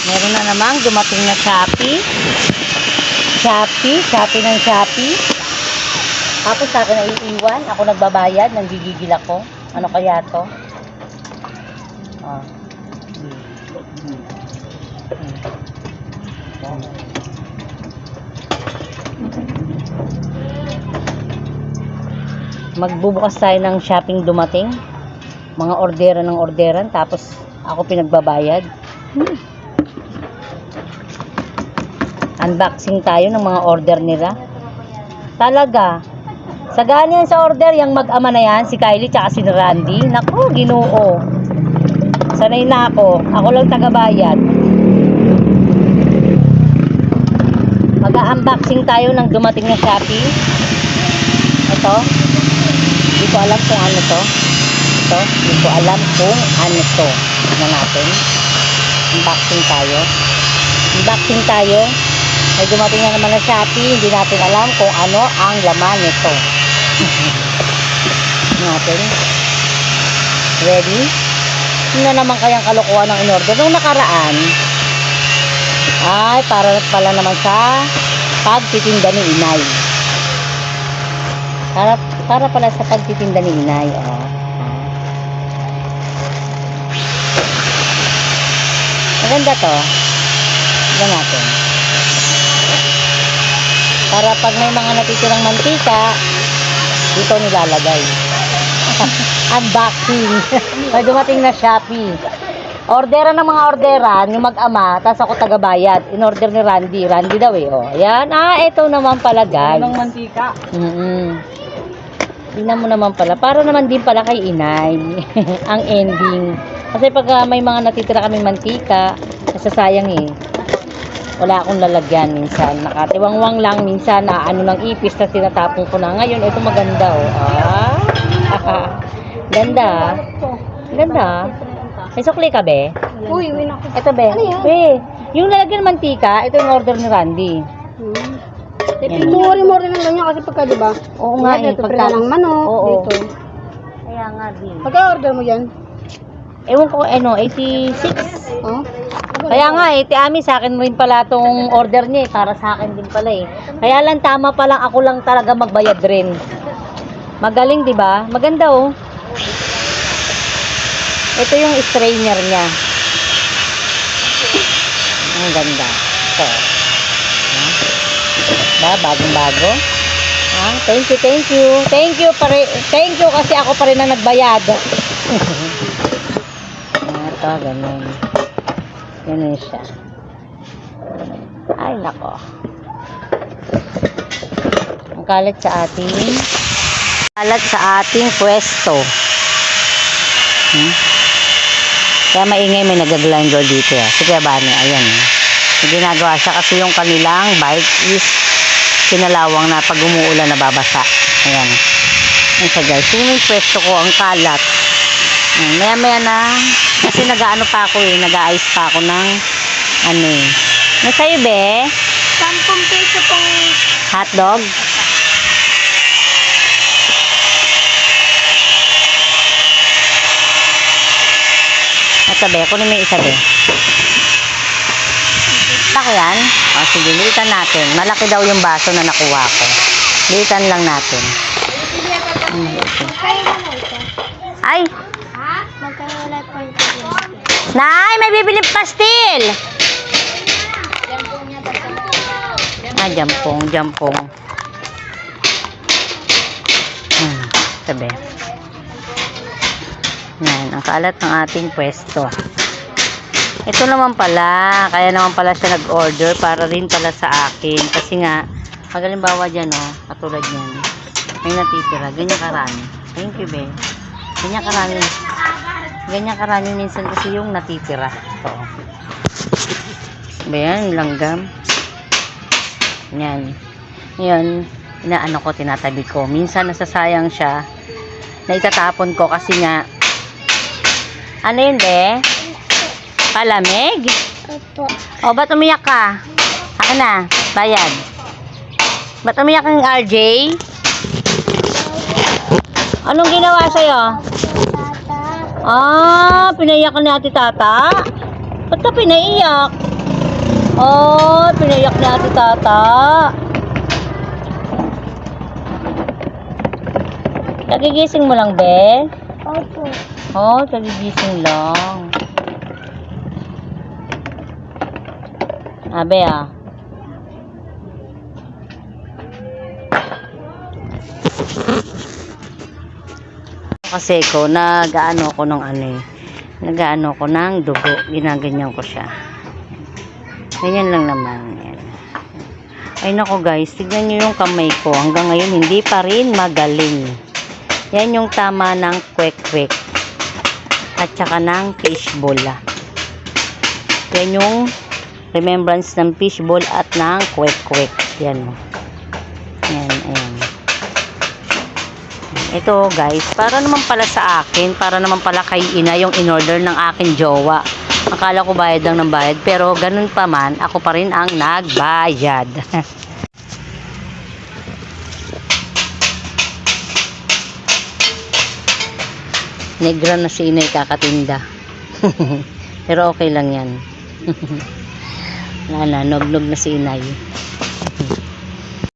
Meron na namang dumating na Shopee. Shopee ng Shopee. Tapos sa akin na iiwan. Ako nagbabayad. Nanggigigil ako. Ano kaya to? Magbubukas tayo ng shopping dumating. Mga orderan ng orderan. Tapos ako pinagbabayad. Unboxing tayo ng mga order nila. Talaga. Sagana yan sa order. Yung mag-ama na yan. Si Kylie tsaka si Randy. Naku, Ginoo. Sanay na ako. Ako lang tagabayad. Mag-unboxing tayo ng dumating na Shopee. Ito. Hindi ko alam kung ano to. Ito. Hindi ko alam kung ano to. Tignan natin. Unboxing tayo. Unboxing tayo. May dumating na naman na Shopee. Hindi natin alam kung ano ang laman nito. Natin. Ready? Ano naman kayang kalokohan ng in-order? Nung nakaraan, ay para pala naman sa pagtitinda ni inay. Para pala sa pagtitinda ni inay. Maganda to. Tignan natin. Para pag may mga natitirang mantika, dito nilalagay. Unboxing. May dumating na Shopee. Orderan ng mga orderan, yung mag-ama, tapos ako tagabayad. In-order ni Randy. Randy daw eh. Oh. Ayan. Ito naman pala guys. Ng mantika. Tingnan mo naman pala. Para naman din pala kay inay. Ang ending. Kasi pag may mga natitira kaming mantika, nasasayang eh. Wala akong lalagyan minsan. Nakatiwangwang lang minsan na ano lang ipis na tinatapon ko na. Ngayon, ito maganda oh. Ganda. Ganda. May sukli ka, be? Uy, win ako. Ito, be. Ano yan? Be, yung lalagyan ng mantika, ito yung order ni Randy. Tumuri-muri ng ganyan kasi pagka, diba? Oo nga eh. Ito, prela ng manok. Oo. Dito. Kaya nga, be. Pagka-order mo yan? Ewan ko, 86. Oh? Kaya nga eh, Ami, sa akin rin pala itong order niya eh. Para sa akin din pala eh. Kaya lang tama pa lang, ako lang talaga magbayad rin. Magaling, di ba? Maganda oh. Ito yung strainer niya. Ang ganda. Ito. Bagong-bago. Thank you, thank you. Thank you kasi ako pa rin ang nagbayad. Ito, ganun. Ganun siya. Ay, nako. Ang kalat sa ating pwesto. Kaya maingay, may nag-grinder dito. Sige, Bani, ayan. May ginagawa siya kasi yung kanilang bike is kinalawang na pag umuulan na babasa. Ayan. Ayan siya guys. Yung pwesto ko, ang kalat. Maya-maya na. Kasi nag-ano pa ako eh. Nag-a-ice pa ako ng ano eh. Nasa'yo, be? 10 peso pong Hotdog? Ito, be. Kunin mo yung isa, be. Laki yan? O, sige. Litan natin. Malaki daw yung baso na nakuha ko. Litan lang natin. Ay! Ha? Magkawala po yung Nay, may bibili pastil! Jampong. Sabi. Yan, ang kalat ng ating pwesto. Ito naman pala, kaya naman pala siya nag-order para rin pala sa akin. Kasi nga, pag halimbawa dyan, oh, katulad yan, may natitira, ganyan karami. Thank you, be. Ganyan karami minsan kasi yung natitira. Ito. Ba yan, langgam. Yan. Yan, inaano ko, tinatabi ko. Minsan nasasayang siya na itatapon ko kasi nga ano yun, be? Palamig? Opo. O, ba't umiyak ka? Ako na, bayad. Ba't umiyak ng RJ? Anong ginawa sa'yo? Pinaiyak ka ni Ate Tata? Ba't ka pinaiyak? Oh, pinayak niya si tata. Kagigising mo lang, be? Opo. Oh, kagigising lang. Abe, ah. Kasi ko, nag-ano ko ng ano eh. Nag-ano ko ng dugo. Ginaganyan ko siya. Ganyan lang naman. Yan. Ay nako guys, tignan nyo yung kamay ko. Hanggang ngayon, hindi pa rin magaling. Yan yung tama ng kwek-kwek. At saka ng fishball. Yan yung remembrance ng fishball at ng kwek-kwek. Yan. Yan, ayan. Ito guys, para naman pala sa akin, para naman pala kay ina yung in-order ng aking jowa. Akala ko bayad lang ng bayad, pero ganun pa man, ako pa rin ang nagbayad. Negra na si inay kakatinda. Pero okay lang yan. Nog na si inay.